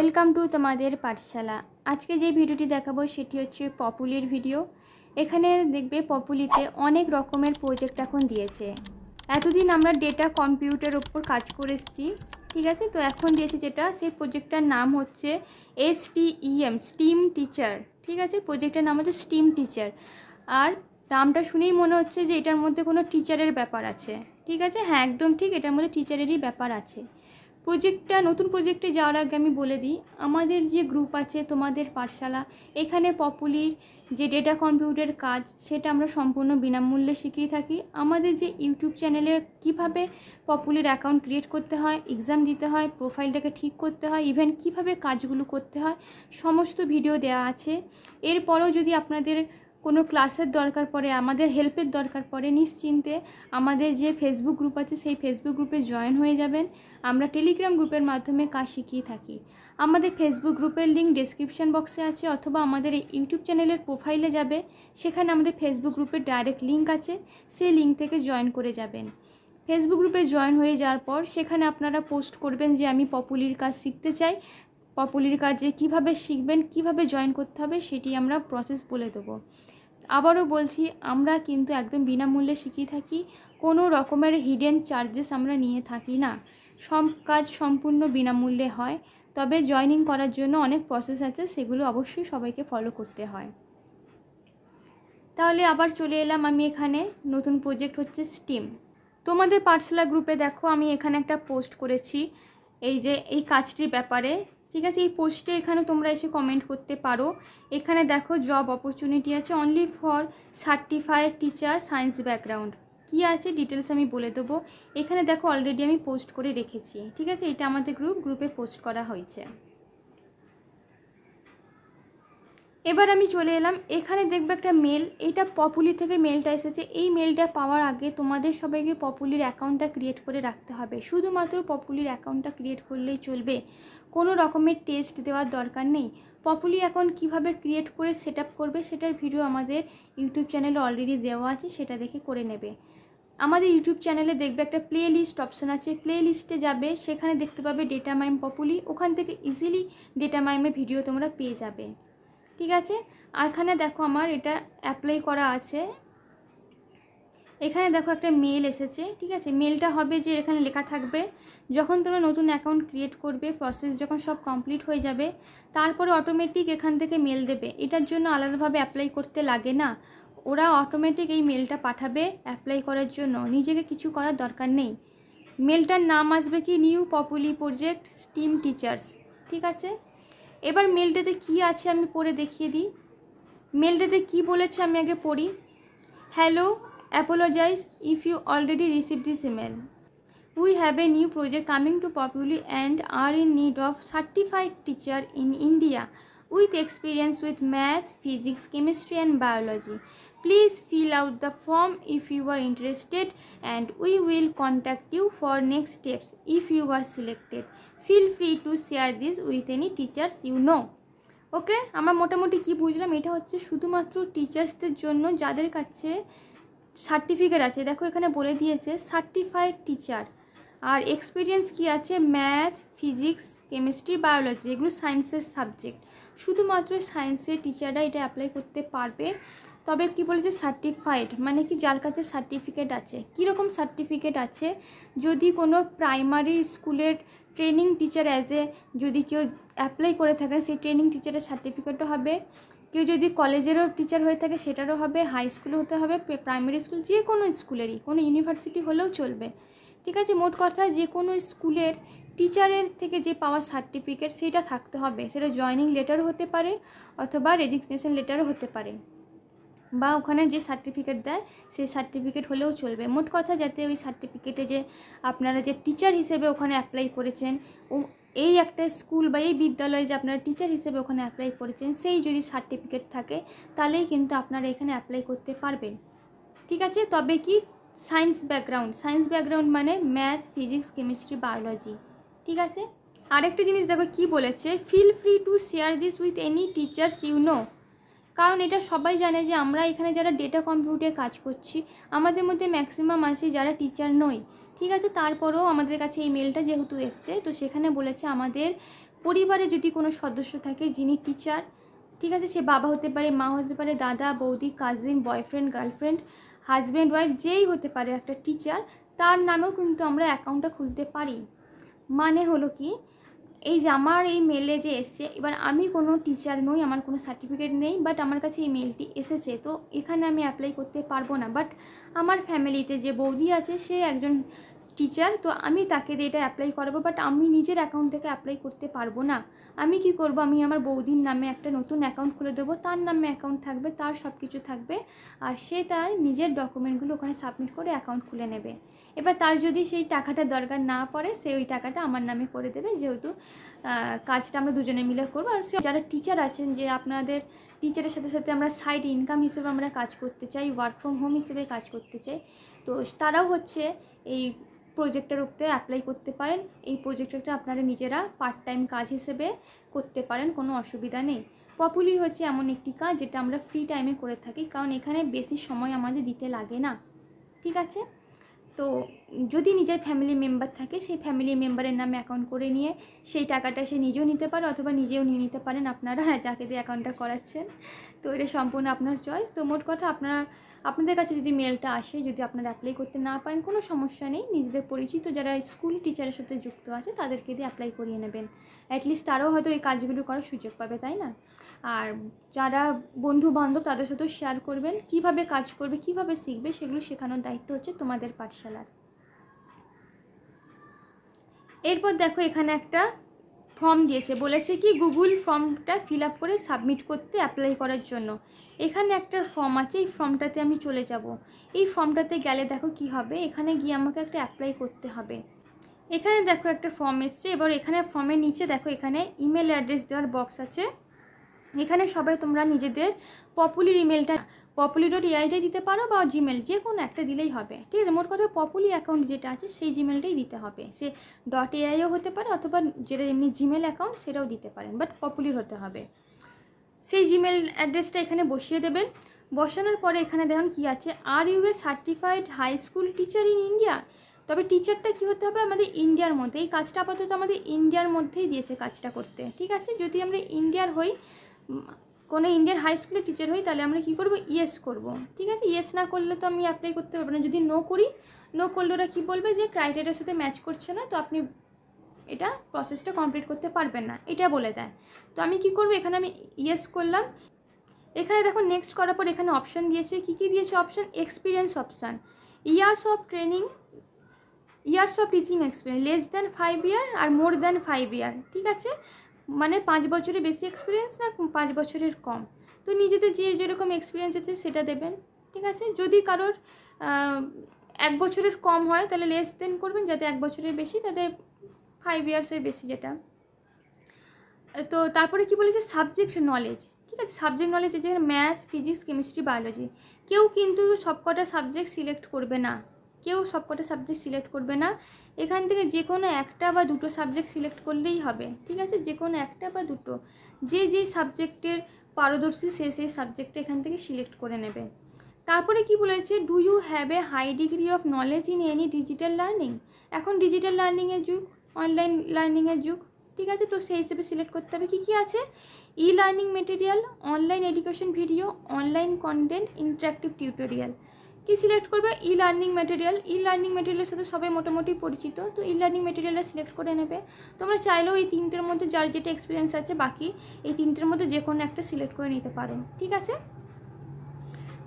Welcome to তোমাদের পাঠশালা। আজকে যে ভিডিওটি দেখাবো সেটি হচ্ছে পপুলির ভিডিও। এখানে দেখবে পপুলিতে অনেক রকমের প্রজেক্ট এখন দিয়েছে। এতদিন আমরা ডেটা কম্পিউটার ওপর কাজ করে এসেছি, ঠিক আছে। তো এখন দিয়েছে যেটা, সেই প্রজেক্টটার নাম হচ্ছে STEM স্টিম টিচার, ঠিক আছে। প্রজেক্টের নাম হচ্ছে স্টিম টিচার। আর নামটা শুনেই মনে হচ্ছে যে এটার মধ্যে কোনো টিচারের ব্যাপার আছে, ঠিক আছে। হ্যাঁ, একদম ঠিক, এটার মধ্যে টিচারেরই ব্যাপার আছে। নতুন প্রজেক্টে যাওয়ার আগে আমি বলে দিই, আমাদের যে গ্রুপ আছে তোমাদের পাঠশালা, এখানে পপুলির যে ডেটা কম্পিউটার কাজ সেটা আমরা সম্পূর্ণ বিনামূল্যে শিখিয়ে থাকি। আমাদের যে ইউটিউব চ্যানেলে কিভাবে পপুলির অ্যাকাউন্ট ক্রিয়েট করতে হয়, এক্সাম দিতে হয়, প্রোফাইলটাকে ঠিক করতে হয়, ইভেন কিভাবে কাজগুলো করতে হয়, সমস্ত ভিডিও দেওয়া আছে। এরপরেও যদি আপনাদের কোনো ক্লাসের দরকার পড়ে, আমাদের হেল্পের দরকার পড়ে, নিশ্চিন্তে আমাদের যে ফেসবুক গ্রুপ আছে সেই ফেসবুক গ্রুপে জয়েন হয়ে যাবেন। আমরা টেলিগ্রাম গ্রুপের মাধ্যমে কাজ শিখিয়ে থাকি। আমাদের ফেসবুক গ্রুপের লিঙ্ক ডেসক্রিপশন বক্সে আছে, অথবা আমাদের ইউটিউব চ্যানেলের প্রোফাইলে যাবে, সেখানে আমাদের ফেসবুক গ্রুপের ডাইরেক্ট লিঙ্ক আছে, সেই লিঙ্ক থেকে জয়েন করে যাবেন। ফেসবুক গ্রুপে জয়েন হয়ে যাওয়ার পর সেখানে আপনারা পোস্ট করবেন যে আমি পপুলির কাজ শিখতে চাই। পপুলির কাজে কিভাবে শিখবেন, কিভাবে জয়েন করতে হবে, সেটি আমরা প্রসেস বলে দেবো। আবারও বলছি, আমরা কিন্তু একদম বিনামূল্যে শিখিয়ে থাকি, কোনো রকমের হিডেন চার্জেস আমরা নিয়ে থাকি না। সব কাজ সম্পূর্ণ বিনামূল্যে হয়, তবে জয়েনিং করার জন্য অনেক প্রসেস আছে, সেগুলো অবশ্যই সবাইকে ফলো করতে হয়। তাহলে আবার চলে এলাম আমি এখানে, নতুন প্রজেক্ট হচ্ছে স্টিম। তোমাদের পাঠশালা গ্রুপে দেখো, আমি এখানে একটা পোস্ট করেছি এই কাজটির ব্যাপারে, ঠিক আছে। এই পোস্টে এখানে তোমরা এসে কমেন্ট করতে পারো। এখানে দেখো জব অপরচুনিটি আছে only for certified teacher science background. কী আছে ডিটেলস আমি বলে দেবো। এখানে দেখো অলরেডি আমি পোস্ট করে রেখেছি, ঠিক আছে। এটা আমাদের গ্রুপে পোস্ট করা হয়েছে। এবার আমি চলে এলাম, এখানে দেখবে একটা মেল, এটা পপুলি থেকে মেলটা এসেছে। এই মেলটা পাওয়ার আগে তোমাদের সবাইকে পপুলির অ্যাকাউন্টটা ক্রিয়েট করে রাখতে হবে। শুধুমাত্র পপুলির অ্যাকাউন্টটা ক্রিয়েট করলেই চলবে, কোনো রকমের টেস্ট দেওয়ার দরকার নেই। পপুলি অ্যাকাউন্ট কিভাবে ক্রিয়েট করে সেট আপ করবে সেটার ভিডিও আমাদের ইউটিউব চ্যানেলে অলরেডি দেওয়া আছে, সেটা দেখে করে নেবে। আমাদের ইউটিউব চ্যানেলে দেখবে একটা প্লে লিস্ট অপশান আছে, প্লে লিস্টে যাবে, সেখানে দেখতে পাবে ডেটা মাইম পপুলি, ওখান থেকে ইজিলি ডেটা মাইমে ভিডিও তোমরা পেয়ে যাবে, ঠিক আছে। আর এখানে দেখো আমার এটা অ্যাপ্লাই করা আছে। এখানে দেখো একটা মেল এসেছে, ঠিক আছে। মেলটা হবে যে এখানে লেখা থাকবে, যখন তোমরা নতুন অ্যাকাউন্ট ক্রিয়েট করবে, প্রসেস যখন সব কমপ্লিট হয়ে যাবে, তারপরে অটোমেটিক এখান থেকে মেল দেবে। এটার জন্য আলাদাভাবে অ্যাপ্লাই করতে লাগে না, ওরা অটোমেটিক এই মেলটা পাঠাবে অ্যাপ্লাই করার জন্য, নিজেকে কিছু করার দরকার নেই। মেলটার নাম আসবে কি, নিউ পপুলি প্রজেক্ট স্টিম টিচার্স, ঠিক আছে। এবার মেলটাতে কি আছে আমি পড়ে দেখিয়ে দিই। মেলটাতে কি বলেছে আমি আগে পড়ি। Hello, apologize if you already receive this email. We have a new project coming to Populi and are in need of certified teacher in India with experience with math, physics, chemistry and biology. Please fill out the form if you are interested and we will contact you for next steps if you are selected. Feel free to share this with any teachers you know. ওকে, আমরা মোটামুটি কি বুঝলাম, এটা হচ্ছে শুধুমাত্র টিচার্সদের জন্য যাদের কাছে সার্টিফিকেট আছে। দেখো এখানে বলে দিয়েছে সার্টিফাইড টিচার, আর এক্সপিরিয়েন্স কি আছে, ম্যাথ, ফিজিক্স, কেমিস্ট্রি, বায়োলজি, এগুলো সায়েন্সের সাবজেক্ট। শুধুমাত্র সায়েন্সের টিচাররা এটা অ্যাপ্লাই করতে পারবে। তবে কি বলেছে সার্টিফাইড, মানে কি যার কাছে সার্টিফিকেট আছে। কীরকম সার্টিফিকেট আছে, যদি কোনো প্রাইমারি স্কুলের ট্রেনিং টিচার যদি কেউ অ্যাপ্লাই করে থাকেন, সেই ট্রেনিং টিচারের সার্টিফিকেটও হবে। কেউ যদি কলেজেরও টিচার হয়ে থাকে সেটারও হবে, হাই স্কুলে হতে হবে, প্রাইমারি স্কুল, যে কোনো স্কুলেরই, কোনো ইউনিভার্সিটি হলেও চলবে, ঠিক আছে। মোট কথা যে কোনো স্কুলের টিচারের থেকে যে পাওয়া সার্টিফিকেট সেটা থাকতে হবে। সেটা জয়নিং লেটারও হতে পারে অথবা রেজিগনেশন লেটারও হতে পারে, বা ওখানে যে সার্টিফিকেট দেয় সেই সার্টিফিকেট হলেও চলবে। মোট কথা যাতে ওই সার্টিফিকেটে যে আপনারা যে টিচার হিসেবে ওখানে অ্যাপ্লাই করেছেন, এই একটা স্কুল বা এই বিদ্যালয়ে যে আপনারা টিচার হিসেবে ওখানে অ্যাপ্লাই করেছেন, সেই যদি সার্টিফিকেট থাকে তাহলেই কিন্তু আপনারা এখানে অ্যাপ্লাই করতে পারবেন, ঠিক আছে। তবে কি সায়েন্স ব্যাকগ্রাউন্ড মানে ম্যাথ, ফিজিক্স, কেমিস্ট্রি, বায়োলজি, ঠিক আছে। আরেকটা জিনিস দেখো কি বলেছে, feel free to share this with any teachers you know. কারণ এটা সবাই জানে যে আমরা এখানে যারা ডেটা কম্পিউটারে কাজ করছি, আমাদের মধ্যে ম্যাক্সিমাম আছে যারা টিচার নই, ঠিক আছে। তারপরেও আমাদের কাছে এই মেলটা যেহেতু এসছে, তো সেখানে বলেছে আমাদের পরিবারে যদি কোনো সদস্য থাকে যিনি টিচার, ঠিক আছে, সে বাবা হতে পারে, মা হতে পারে, দাদা, বৌদি, cousin, boyfriend, girlfriend, husband, wife, যেই হতে পারে একটা টিচার, তার নামেও কিন্তু আমরা অ্যাকাউন্টটা খুলতে পারি। মানে হলো কি, এই যে আমার এই মেলে যে এসছে, এবার আমি কোনো টিচার নই, আমার কোনো সার্টিফিকেট নেই, বাট আমার কাছে এই মেলটি এসেছে, তো এখানে আমি অ্যাপ্লাই করতে পারবো না। বাট আমার ফ্যামিলিতে যে বৌদি আছে সে একজন টিচার, তো আমি তাকে দিয়ে এটা অ্যাপ্লাই করাবো, বাট আমি নিজের অ্যাকাউন্ট থেকে অ্যাপ্লাই করতে পারবো না। আমি কি করব, আমি আমার বৌদির নামে একটা নতুন অ্যাকাউন্ট খুলে দেবো, তার নামে অ্যাকাউন্ট থাকবে, তার সব কিছু থাকবে, আর সে তার নিজের ডকুমেন্টগুলো ওখানে সাবমিট করে অ্যাকাউন্ট খুলে নেবে। এবার তার যদি সেই টাকাটা দরকার না পড়ে, সে ওই টাকাটা আমার নামে করে দেবে, যেহেতু কাজটা আমরা দুজনে মিলে করবো। আর সে যারা টিচার আছেন, যে আপনাদের টিচারের সাথে সাথে আমরা সাইড ইনকাম হিসেবে আমরা কাজ করতে চাই, ওয়ার্ক ফ্রম হোম হিসেবে কাজ করতে চাই, তো তারাও হচ্ছে এই প্রজেক্টের উপরে অ্যাপ্লাই করতে পারেন। এই প্রজেক্টটা আপনারা নিজেরা পার্ট টাইম কাজ হিসেবে করতে পারেন, কোনো অসুবিধা নেই। পপুলি হচ্ছে এমন একটি কাজ যেটা আমরা ফ্রি টাইমে করে থাকি, কারণ এখানে বেশি সময় আমাদের দিতে লাগে না, ঠিক আছে। তো যদি নিজের ফ্যামিলি মেম্বার থাকে, সেই ফ্যামিলি মেম্বারের নামে অ্যাকাউন্ট করে নিয়ে সেই টাকাটা সে নিজেও নিতে পারে, অথবা নিজেও নিয়ে নিতে পারেন আপনারা, যাকে দিয়ে অ্যাকাউন্টটা করাচ্ছেন। তো এটা সম্পূর্ণ আপনার চয়েস। তো মোট কথা, আপনাদের কাছে যদি মেলটা আসে, যদি আপনারা অ্যাপ্লাই করতে না পারেন, কোনো সমস্যা নেই, নিজেদের পরিচিত যারা স্কুল টিচারের সাথে যুক্ত আছে তাদেরকে দিয়ে অ্যাপ্লাই করিয়ে নেবেন। অ্যাটলিস্ট তারাও হয়তো এই কাজগুলো করার সুযোগ পাবে, তাই না? আর যারা বন্ধু বান্ধব তাদের সাথেও শেয়ার করবেন, কিভাবে কাজ করবে, কিভাবে শিখবে, সেগুলো শেখানোর দায়িত্ব হচ্ছে তোমাদের পাঠশালার। এরপর দেখো, এখানে একটা ফর্ম দিয়েছে, বলেছে কি গুগল ফর্মটা ফিল আপ করে সাবমিট করতে, অ্যাপ্লাই করার জন্য। এখানে একটা ফর্ম আছে, এই ফর্মটাতে আমি চলে যাব। এই ফর্মটাতে গেলে দেখো কি হবে, এখানে গিয়ে আমাকে একটা অ্যাপ্লাই করতে হবে। এখানে দেখো একটা ফর্ম এসছে, এবার এখানে ফর্মের নিচে দেখো এখানে ইমেল অ্যাড্রেস দেওয়ার বক্স আছে। এখানে সবাই তোমরা নিজেদের পপুলির ইমেলটা populi.ai দিতে পারো, বা জিমেল, যে কোনো একটা দিলেই হবে, ঠিক আছে। মোট কথা পপুলি অ্যাকাউন্ট যেটা আছে সেই জিমেলটাই দিতে হবে। সে .aiও হতে পারে, অথবা যেটা এমনি জিমেল অ্যাকাউন্ট সেটাও দিতে পারেন, বাট পপুলির হতে হবে। সেই জিমেল অ্যাড্রেসটা এখানে বসিয়ে দেবেন। বসানোর পরে এখানে দেখুন কি আছে, are you a certified high school teacher in India. তবে টিচারটা কী হতে হবে, আমাদের ইন্ডিয়ার মধ্যে। এই কাজটা আপাতত আমাদের ইন্ডিয়ার মধ্যেই দিয়েছে কাজটা করতে, ঠিক আছে। যদি আমরা ইন্ডিয়ার হই, কোনো ইন্ডিয়ান হাই স্কুলের টিচার হই, তাহলে আমরা কী করবো, ইয়েস করব, ঠিক আছে। ইয়েস না করলে তো আমি অ্যাপ্লাই করতে পারবো না। যদি নো করি, নো করলে ওরা কী বলবে, যে ক্রাইটেরিয়ার সাথে ম্যাচ করছে না, তো আপনি এটা প্রসেসটা কমপ্লিট করতে পারবেন না, এটা বলে দেয়। তো আমি কি করব, এখানে আমি ইয়েস করলাম। এখানে দেখো নেক্সট করার পর এখানে অপশান দিয়েছে, কী কী দিয়েছে option, experience option, years of training, years of teaching experience, less than 5 year আর মোর দ্যান 5 ইয়ার, ঠিক আছে। মানে 5 বছরের বেশি এক্সপিরিয়েন্স না 5 বছরের কম। তো নিজেদের যে যেরকম এক্সপিরিয়েন্স আছে সেটা দেবেন, ঠিক আছে। যদি কারোর 1 বছরের কম হয় তাহলে লেস দেন করবেন, যাতে 1 বছরের বেশি তাদের 5 ইয়ার্সের বেশি যেটা। তো তারপরে কি বলেছে, সাবজেক্ট নলেজ, ঠিক আছে। সাবজেক্ট নলেজ যে ম্যাথ, ফিজিক্স, কেমিস্ট্রি, বায়োলজি। কেউ কিন্তু সবকটা সাবজেক্ট সিলেক্ট করবে না, কেউ সবকটা সাবজেক্ট সিলেক্ট করবে না। এখান থেকে যে কোনো একটা বা দুটো সাবজেক্ট সিলেক্ট করলেই হবে, ঠিক আছে। যে কোনো একটা বা দুটো, যে যেই সাবজেক্টের পারদর্শী সেই সাবজেক্টটা এখান থেকে সিলেক্ট করে নেবে। তারপরে কি বলেছে, do you have a high degree of knowledge in any digital learning. এখন ডিজিটাল লার্নিংয়ের যুগ, অনলাইন লার্নিংয়ের যুগ, ঠিক আছে। তো সেই হিসেবে সিলেক্ট করতে হবে কী কী আছে, e-learning material, online education video, online content, interactive tutorial. কি সিলেক্ট করবে, e-learning material. E-learning মেটেরিয়ালের সাথে সবাই মোটামুটি পরিচিত, তো ই লার্নিং মেটেরিয়ালটা সিলেক্ট করে নেবে। তোমরা চাইলেও এই তিনটের মধ্যে যার যেটা এক্সপিরিয়েন্স আছে, বাকি এই তিনটের মধ্যে যে কোনো একটা সিলেক্ট করে নিতে পারো, ঠিক আছে।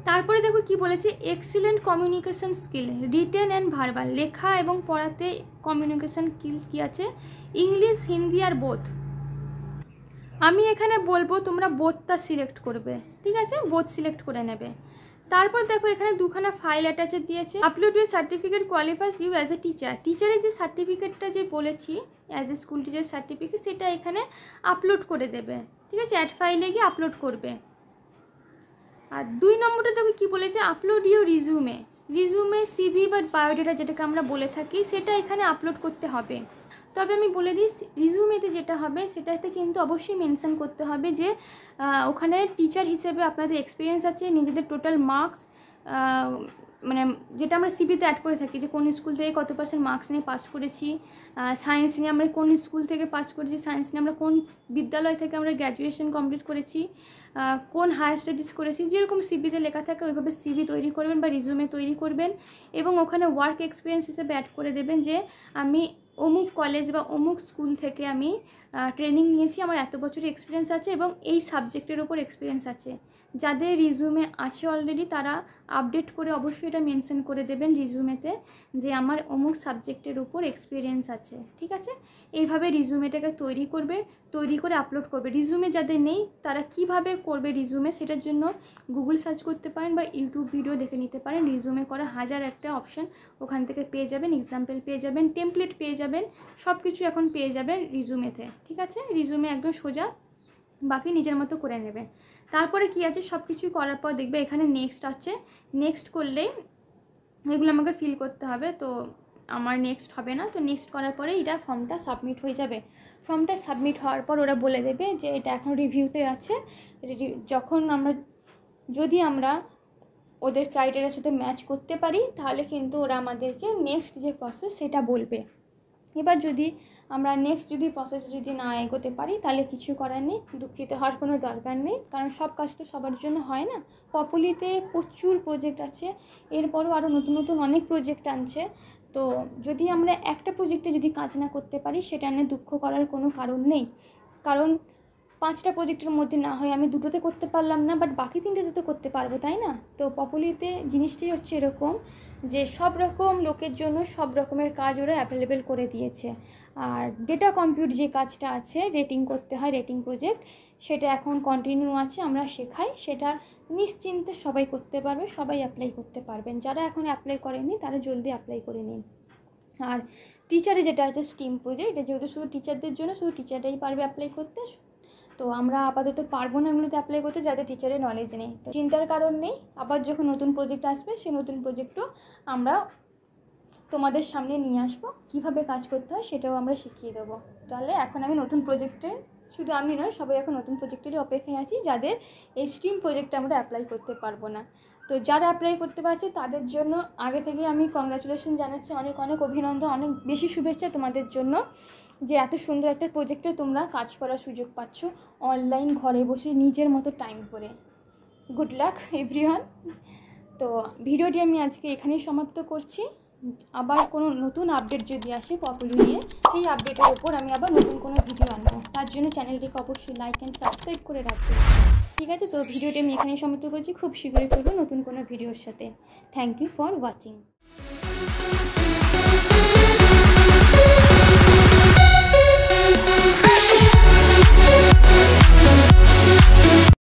তারপরে দেখো কি বলেছে, excellent communication skill, written and verbal, লেখা এবং পড়াতে কমিউনিকেশন স্কিল কী আছে, ইংলিশ, হিন্দি আর বোথ। আমি এখানে বলবো তোমরা বোথটা সিলেক্ট করবে, ঠিক আছে, বোথ সিলেক্ট করে নেবে। তারপর দেখো এখানে দুখানা ফাইল অ্যাটাচেড দিয়েছে, upload your certificate qualifies you as a teacher. টিচারের যে সার্টিফিকেটটা যে বলেছি, as a school teacher certificate, সেটা এখানে আপলোড করে দেবে, ঠিক আছে। অ্যাড ফাইলে গিয়ে আপলোড করবে। আর 2 নম্বরটা দেখো কী বলেছে, আপলোড ইউর রিজুমে। রিজুমে, সিভি বা বায়োডাটা যেটাকে আমরা বলে থাকি, সেটা এখানে আপলোড করতে হবে। তবে আমি বলে দিই, রিজুমেতে যেটা হবে সেটাতে কিন্তু অবশ্যই মেনশন করতে হবে যে ওখানে টিচার হিসেবে আপনাদের এক্সপিরিয়েন্স আছে, নিজেদের টোটাল মার্কস, মানে যেটা আমরা সিভিতে অ্যাড করে থাকি যে কোন স্কুল থেকে কত % মার্কস নিয়ে পাস করেছি, সায়েন্স নিয়ে আমরা কোন স্কুল থেকে পাস করেছি, সায়েন্স নিয়ে আমরা কোন বিদ্যালয় থেকে আমরা গ্র্যাজুয়েশন কমপ্লিট করেছি, কোন হায়ার স্টাডিজ করেছি, যেরকম সিভিতে লেখা থাকে ওইভাবে সিভি তৈরি করবেন বা রিজুমে তৈরি করবেন এবং ওখানে ওয়ার্ক এক্সপিরিয়েন্স হিসেবে অ্যাড করে দেবেন যে আমি অমুক কলেজ বা অমুক স্কুল থেকে আমি ট্রেনিং নিয়েছি, আমার এত বছরের এক্সপিরিয়েন্স আছে এবং এই সাবজেক্টের ওপর এক্সপিরিয়েন্স আছে। যাদের রিজুমে আছে অলরেডি তারা আপডেট করে অবশ্যই এটা মেনশন করে দেবেন রিজুমেতে যে আমার অমুক সাবজেক্টের উপর এক্সপিরিয়েন্স আছে, ঠিক আছে। এইভাবে রিজুমেটাকে তৈরি করবে, তৈরি করে আপলোড করবে। রিজুমে যাদের নেই তারা কিভাবে করবে রিজুমে, সেটার জন্য গুগল সার্চ করতে পারেন বা ইউটিউব ভিডিও দেখে নিতে পারেন। রিজুমে করা হাজার একটা অপশান ওখান থেকে পেয়ে যাবেন, এক্সাম্পল পেয়ে যাবেন, টেমপ্লেট পেয়ে যাবেন, সব কিছু এখন পেয়ে যাবেন রিজুমেতে, ঠিক আছে। রিজুমে একদম সোজা, বাকি নিজের মতো করে নেবেন। তারপরে কি আছে, সব কিছু করার পর দেখবে এখানে নেক্সট আছে, নেক্সট করলেই এগুলো আমাকে ফিল করতে হবে, তো আমার নেক্সট হবে না। তো নেক্সট করার পরে এটা ফর্মটা সাবমিট হয়ে যাবে। ফর্মটা সাবমিট হওয়ার পর ওরা বলে দেবে যে এটা এখন রিভিউতে আছে। যখন যদি আমরা ওদের ক্রাইটেরিয়ার সাথে ম্যাচ করতে পারি তাহলে কিন্তু ওরা আমাদেরকে নেক্সট যে প্রসেস সেটা বলবে। এবার যদি আমরা নেক্সট প্রসেস না এগোতে পারি তাহলে কিছু করার নেই, দুঃখিত হওয়ার কোনো দরকার নেই, কারণ সব কাজ তো সবার জন্য হয় না। পপুলিতে প্রচুর প্রজেক্ট আছে, এরপরও আরও নতুন নতুন অনেক প্রজেক্ট আনছে। তো যদি আমরা একটা প্রজেক্টে যদি কাজ না করতে পারি সেটা নিয়ে দুঃখ করার কোনো কারণ নেই, কারণ 5টা প্রজেক্টের মধ্যে না হয় আমি 2টোতে করতে পারলাম না, বাট বাকি 3টেতে তো করতে পারবো, তাই না। তো পপুলিতে জিনিসটাই হচ্ছে এরকম যে সব রকম লোকের জন্য সব রকমের কাজ ওরা অ্যাভেলেবেল করে দিয়েছে। আর ডেটা কম্পিউট যে কাজটা আছে, রেটিং করতে হয়, রেটিং প্রজেক্ট, সেটা এখন কন্টিনিউ আছে, আমরা শেখাই, সেটা নিশ্চিন্তে সবাই করতে পারবে, সবাই অ্যাপ্লাই করতে পারবেন। যারা এখন অ্যাপ্লাই করেনি তারা জলদি অ্যাপ্লাই করে নিন। আর টিচারে যেটা আছে স্টিম প্রজেক্ট, এটা যেহেতু শুধু টিচারদের জন্য, শুধু টিচাররাই পারবে অ্যাপ্লাই করতে। তো আমরা আপাতত পারবো না এগুলোতে অ্যাপ্লাই করতে যাদের টিচারের নলেজ নেই, তো চিন্তার কারণ নেই। আবার যখন নতুন প্রজেক্ট আসবে সেই নতুন প্রজেক্টও আমরা তোমাদের সামনে নিয়ে আসবো, কীভাবে কাজ করতে হয় সেটাও আমরা শিখিয়ে দেবো। তাহলে এখন আমি নতুন প্রজেক্টে, শুধু আমি নয় সবাই এখন নতুন প্রজেক্টেরই অপেক্ষায় আছি, যাদের এই স্ট্রিম প্রজেক্টে আমরা অ্যাপ্লাই করতে পারবো না। তো যারা অ্যাপ্লাই করতে পারছে তাদের জন্য আগে থেকে আমি কংগ্রাচুলেশন জানাচ্ছি, অনেক অনেক অভিনন্দন, অনেক বেশি শুভেচ্ছা তোমাদের জন্য যে এত সুন্দর একটা প্রজেক্টে তোমরা কাজ করার সুযোগ পাচ্ছ অনলাইন, ঘরে বসে নিজের মতো টাইম করে। Good luck everyone. তো ভিডিওটি আমি আজকে এখানেই সমাপ্ত করছি। আবার কোনো নতুন আপডেট যদি আসে পপুলি নিয়ে, সেই আপডেটের ওপর আমি আবার নতুন কোনো ভিডিও আনবো। তার জন্য চ্যানেলটিকে অবশ্যই লাইক অ্যান্ড সাবস্ক্রাইব করে রাখবে, ঠিক আছে। তো ভিডিওটি আমি এখানেই সমাপ্ত করছি, খুব শীঘ্রই করবো নতুন কোনো ভিডিওর সাথে। Thank you for watching.